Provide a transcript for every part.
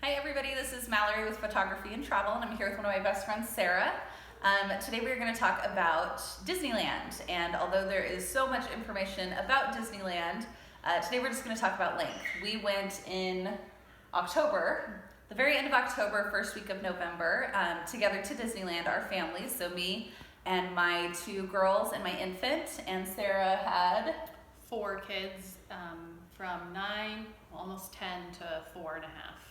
Hi everybody, this is Mallory with Photography and Travel, and I'm here with one of my best friends, Sarah. Today we're going to talk about Disneyland, and although there is so much information about Disneyland, today we're just going to talk about length. We went in October, the very end of October, first week of November, together to Disneyland, our families, so me and my two girls and my infant, and Sarah had 4 kids from 9, almost 10 to 4.5.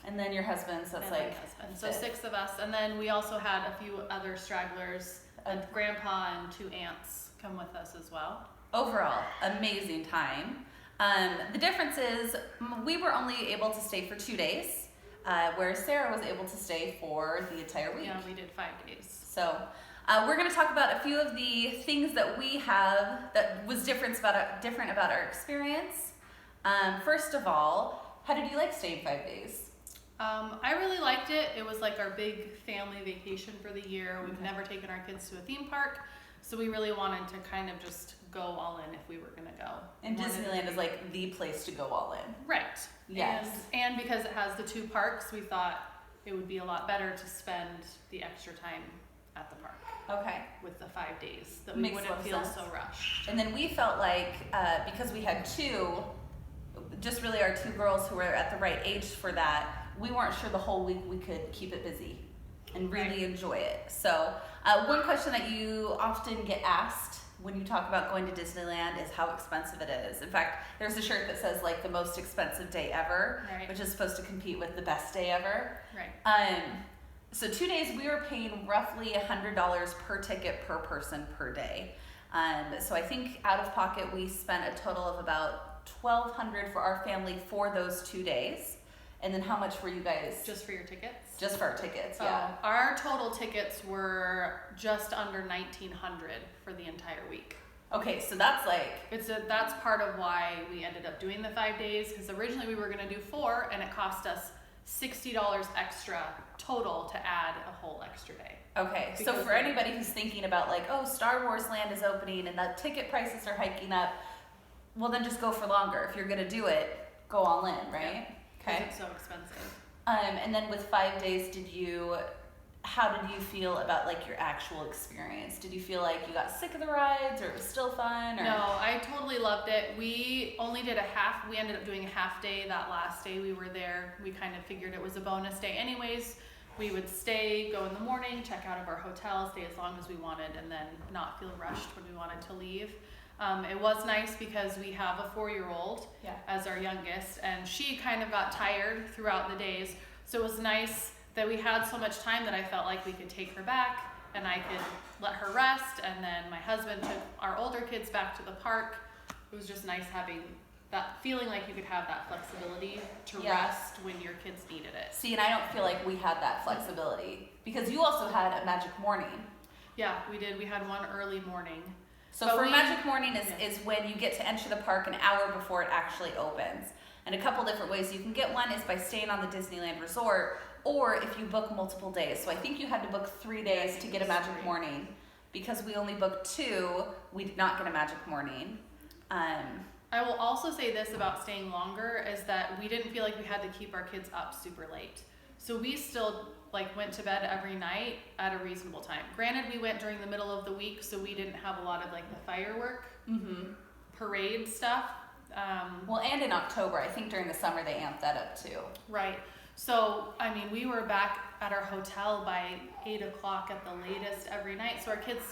And then your husband, so it's and like husband. So 6 of us, and then we also had a few other stragglers, and grandpa and 2 aunts come with us as well. Overall, amazing time. The difference is we were only able to stay for 2 days, where Sarah was able to stay for the entire week. Yeah, we did 5 days. So we're going to talk about a few of the things that we have that was different about our experience. First of all, how did you like staying 5 days? I really liked it. It was like our big family vacation for the year. We've never taken our kids to a theme park, so we really wanted to kind of just go all in if we were going to go. And Disneyland is like the place to go all in. Right. Yes. And because it has the 2 parks, we thought it would be a lot better to spend the extra time at the park. Okay. With the 5 days, that we Makes wouldn't feel sense. so rushed. And then we felt like, because we had just really our 2 girls who were at the right age for that, we weren't sure the whole week we could keep it busy and really enjoy it. So one question that you often get asked when you talk about going to Disneyland is how expensive it is. In fact, there's a shirt that says like the most expensive day ever, which is supposed to compete with the best day ever. Right. So 2 days we were paying roughly $100 per ticket per person per day. So I think out of pocket we spent a total of about $1,200 for our family for those 2 days. And then how much were you guys? Just for your tickets? Just for our tickets, yeah. Our total tickets were just under $1,900 for the entire week. Okay, so that's like... That's part of why we ended up doing the 5 days, because originally we were going to do 4, and it cost us $60 extra total to add a whole extra day. Okay, so for anybody who's thinking about like, oh, Star Wars Land is opening and the ticket prices are hiking up, well then just go for longer. If you're going to do it, go all in, right? Yeah. Okay. It's so expensive. And then with 5 days, how did you feel about like your actual experience? Did you feel like you got sick of the rides, or it was still fun? Or? No, I totally loved it. We only did we ended up doing a half day that last day we were there. We kind of figured it was a bonus day anyways. We would stay, go in the morning, check out of our hotel, stay as long as we wanted, and then not feel rushed when we wanted to leave. It was nice because we have a 4-year-old as our youngest, and she kind of got tired throughout the days. So it was nice that we had so much time that I felt like we could take her back and I could let her rest. And then my husband took our older kids back to the park. It was just nice having that feeling like you could have that flexibility to rest when your kids needed it. See, and I don't feel like we had that flexibility because you also had a Magic Morning. Yeah, we did. We had one early morning. So Magic Morning is when you get to enter the park an hour before it actually opens. And a couple different ways you can get one is by staying on the Disneyland Resort, or if you book multiple days. So I think you had to book 3 days to get a Magic Morning. Because we only booked 2, we did not get a Magic Morning. I will also say this about staying longer is that we didn't feel like we had to keep our kids up super late. So we still went to bed every night at a reasonable time. Granted, we went during the middle of the week, so we didn't have a lot of the firework parade stuff. And in October, I think during the summer they amped that up too. Right. So, I mean, we were back at our hotel by 8 o'clock at the latest every night. So our kids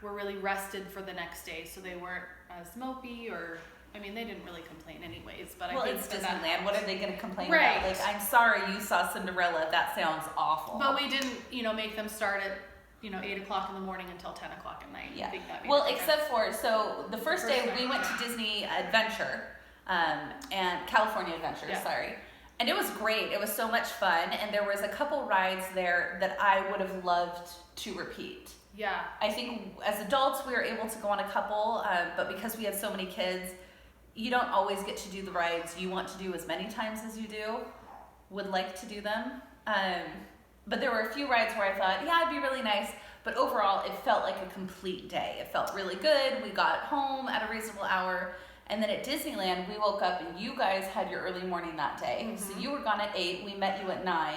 were really rested for the next day, so they weren't as mopey they didn't really complain anyways. But I think it's Disneyland. What are they going to complain about? Like, I'm sorry you saw Cinderella. That sounds awful. But we didn't, make them start at 8 o'clock in the morning until 10 o'clock at night. Yeah. I think that except for, the first day we went to Disney Adventure, and California Adventure, sorry. And it was great. It was so much fun. And there was a couple rides there that I would have loved to repeat. Yeah. I think as adults, we were able to go on a couple, but because we had so many kids, you don't always get to do the rides you want to do as many times as you would like to do them. But there were a few rides where I thought, yeah, it'd be really nice. But overall, it felt like a complete day. It felt really good. We got home at a reasonable hour. And then at Disneyland, we woke up and you guys had your early morning that day. So you were gone at 8, we met you at 9,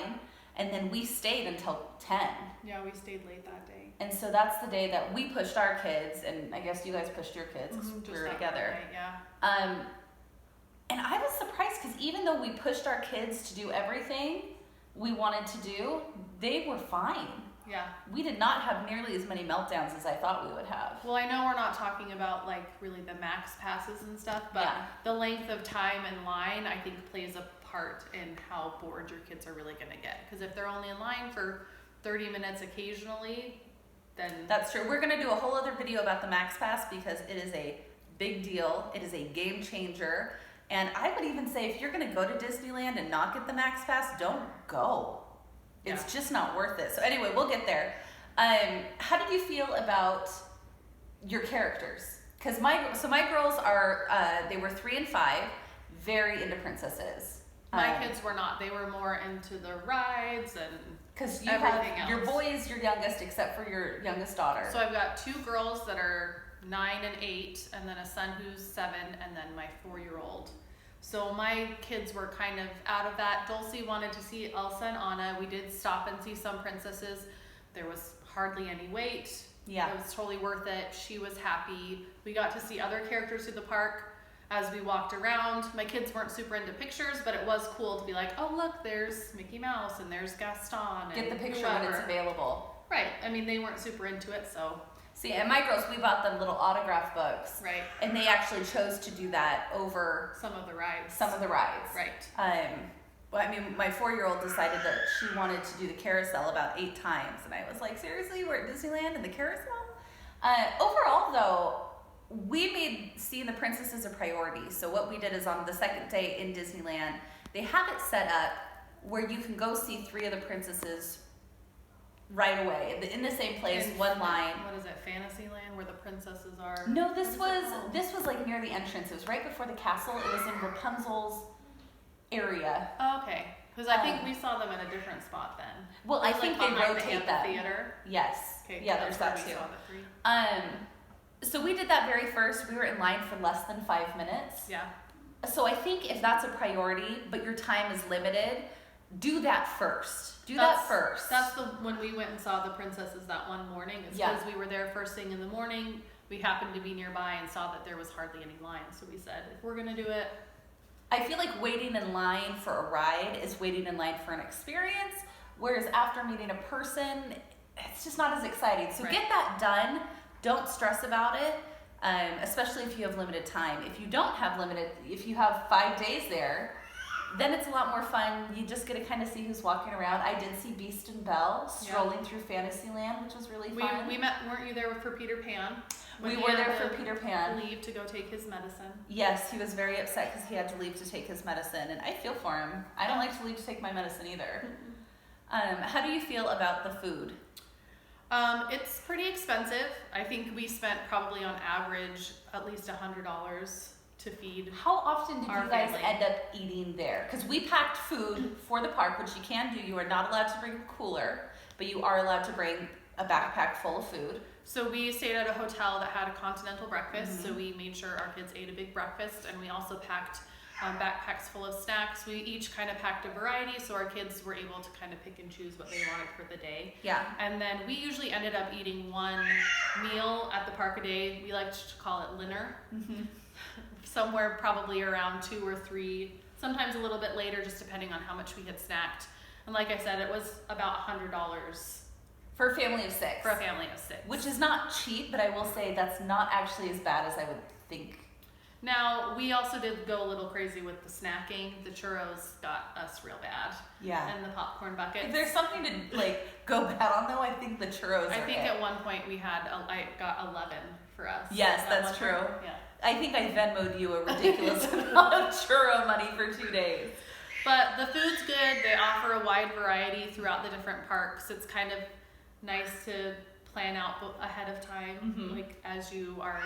and then we stayed until 10. Yeah, we stayed late that day. And so that's the day that we pushed our kids, and I guess you guys pushed your kids because we were together. Night, yeah. And I was surprised because even though we pushed our kids to do everything we wanted to do, they were fine. Yeah. We did not have nearly as many meltdowns as I thought we would have. Well, I know we're not talking about like really the max passes and stuff, but the length of time in line I think plays a part in how bored your kids are really going to get. Because if they're only in line for 30 minutes occasionally, then... That's true. We're going to do a whole other video about the max pass because it is a big deal. It is a game changer. And I would even say if you're going to go to Disneyland and not get the max pass, don't go. It's just not worth it. So anyway, we'll get there. How did you feel about your characters? Because my girls are, they were 3 and 5, very into princesses. My kids were not. They were more into the rides and because you everything have else. Your boy is your youngest, except for your youngest daughter. So I've got 2 girls that are 9 and 8, and then a son who's 7, and then my 4-year-old. So my kids were kind of out of that. Dulcie wanted to see Elsa and Anna. We did stop and see some princesses. There was hardly any wait. Yeah. It was totally worth it. She was happy. We got to see other characters through the park as we walked around. My kids weren't super into pictures, but it was cool to be like, oh look, there's Mickey Mouse and there's Gaston. And get the picture whoever. when it's available. Right. I mean, they weren't super into it, so... See, and my girls, we bought them little autograph books. Right. And they actually chose to do that over some of the rides. Right. Well, I mean, my 4-year-old decided that she wanted to do the carousel about 8 times. And I was like, seriously, we're at Disneyland and the carousel? Overall, though, we made seeing the princesses a priority. So what we did is on the second day in Disneyland, they have it set up where you can go see 3 of the princesses right away in the same place, one line. What is it, Fantasyland, where the princesses are? No, this was like near the entrance. It was right before the castle. It was in Rapunzel's area. Oh, okay, because I think we saw them at a different spot then. Well, I think they rotate the that. Theater. Yes. Okay, yeah, there's that too. So we did that very first. We were in line for less than 5 minutes. Yeah. So I think if that's a priority, but your time is limited, do that first. That first. That's when we went and saw the princesses that one morning. It's because we were there first thing in the morning. We happened to be nearby and saw that there was hardly any line. So we said, if we're going to do it. I feel like waiting in line for a ride is waiting in line for an experience. Whereas after meeting a person, it's just not as exciting. So get that done. Don't stress about it. Especially if you have limited time. If you don't have if you have 5 days there, then it's a lot more fun. You just get to kind of see who's walking around. I did see Beast and Belle strolling through Fantasyland, which was really fun. We met, weren't you there for Peter Pan? We were there for Peter Pan. Leave to go take his medicine. Yes, he was very upset because he had to leave to take his medicine, and I feel for him. I don't like to leave to take my medicine either. How do you feel about the food? It's pretty expensive. I think we spent probably on average at least $100 to feed. How often did you guys family. end up eating there? Because we packed food for the park, which you can do. You are not allowed to bring a cooler, but you are allowed to bring a backpack full of food. So we stayed at a hotel that had a continental breakfast, so we made sure our kids ate a big breakfast, and we also packed backpacks full of snacks. We each kind of packed a variety, so our kids were able to kind of pick and choose what they wanted for the day. Yeah. And then we usually ended up eating one meal at the park a day. We like to call it dinner. Somewhere probably around 2 or 3, sometimes a little bit later, just depending on how much we had snacked. And like I said, it was about $100. For a family of 6. For a family of 6. Which is not cheap, but I will say that's not actually as bad as I would think. Now, we also did go a little crazy with the snacking. The churros got us real bad. Yeah. And the popcorn buckets. If there's something to go bad on though, I think the churros I think at one point we had, I got 11 for us. Yes, that's true. Yeah. I think I Venmo'd you a ridiculous amount of churro money for 2 days. But the food's good. They offer a wide variety throughout the different parks. It's kind of nice to plan out ahead of time, like as you are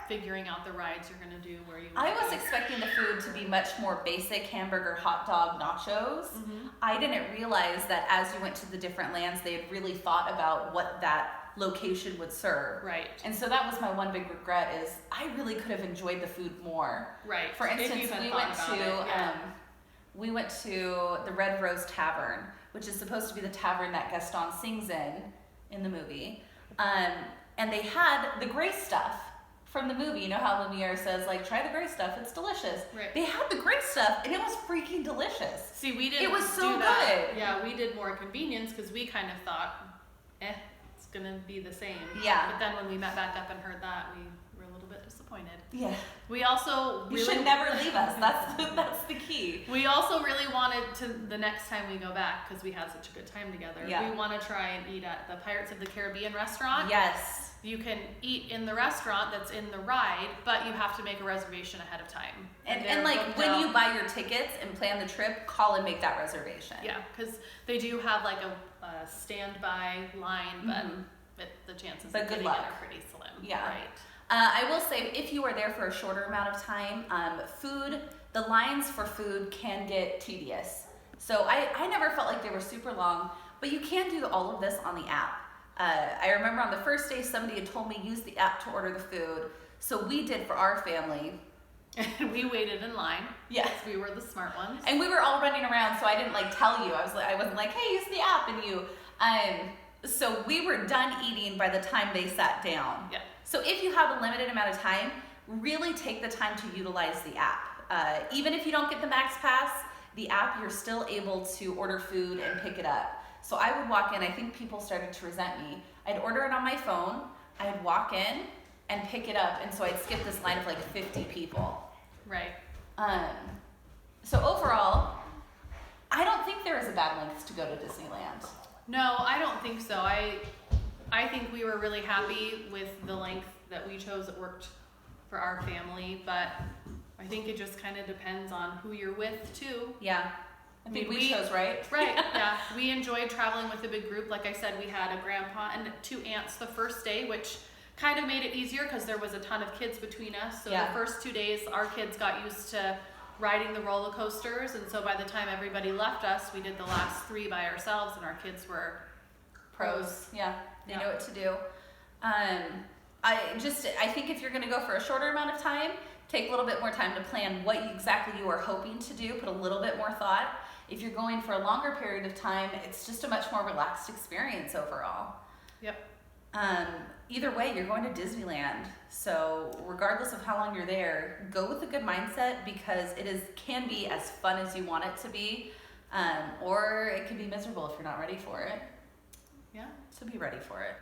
figuring out the rides you're going to do where you I was expecting the food to be much more basic hamburger, hot dog, nachos. I didn't realize that as you went to the different lands, they had really thought about what that location would serve. Right. And so that was my one big regret is I really could have enjoyed the food more. Right. For instance, we went to the Red Rose Tavern, which is supposed to be the tavern that Gaston sings in the movie. And they had the gray stuff from the movie. You know how Lumiere says, like, try the gray stuff, it's delicious. Right. They had the gray stuff, and it was freaking delicious. See, we didn't It was so do that. good. Yeah, we did more convenience because we kind of thought, it's gonna be the same. Yeah. But then when we met back up and heard that, we were a little bit disappointed. Yeah. We also You should never leave us. That's the key. We also really wanted to, the next time we go back, because we had such a good time together, Yeah. we want to try and eat at the Pirates of the Caribbean restaurant. Yes. You can eat in the restaurant that's in the ride, but you have to make a reservation ahead of time. And like when you buy your tickets and plan the trip, call and make that reservation. Yeah, because they do have like a standby line, but the chances But of good getting luck. it are pretty slim. Yeah. Right. I will say, if you are there for a shorter amount of time, the lines for food can get tedious. So I never felt like they were super long, but you can do all of this on the app. I remember on the first day, somebody had told me use the app to order the food. So we did for our family. And we waited in line. Yes. We were the smart ones. And we were all running around, so I didn't like tell you. I wasn't like, hey, use the app, and you. So we were done eating by the time they sat down. Yeah. So if you have a limited amount of time, really take the time to utilize the app. Even if you don't get the Max Pass, the app, you're still able to order food and pick it up. So I would walk in, I think people started to resent me. I'd order it on my phone, I'd walk in and pick it up, and so I'd skip this line of like 50 people. Right. So overall, I don't think there is a bad length to go to Disneyland. No, I don't think so. I think we were really happy with the length that we chose. It worked for our family, but I think it just kind of depends on who you're with too. Yeah, I think we chose right. Right, yeah. We enjoyed traveling with a big group. Like I said, we had a grandpa and 2 aunts the first day, which kind of made it easier because there was a ton of kids between us. So Yeah. the first 2 days, our kids got used to riding the roller coasters, and so by the time everybody left us, we did the last 3 by ourselves, and our kids were pros. Yeah, they Yeah. know what to do. I think if you're going to go for a shorter amount of time, take a little bit more time to plan what exactly you are hoping to do. Put a little bit more thought. If you're going for a longer period of time, it's just a much more relaxed experience overall. Yep. Either way, you're going to Disneyland. So regardless of how long you're there, go with a good mindset because can be as fun as you want it to be, or it can be miserable if you're not ready for it. Yeah. So be ready for it.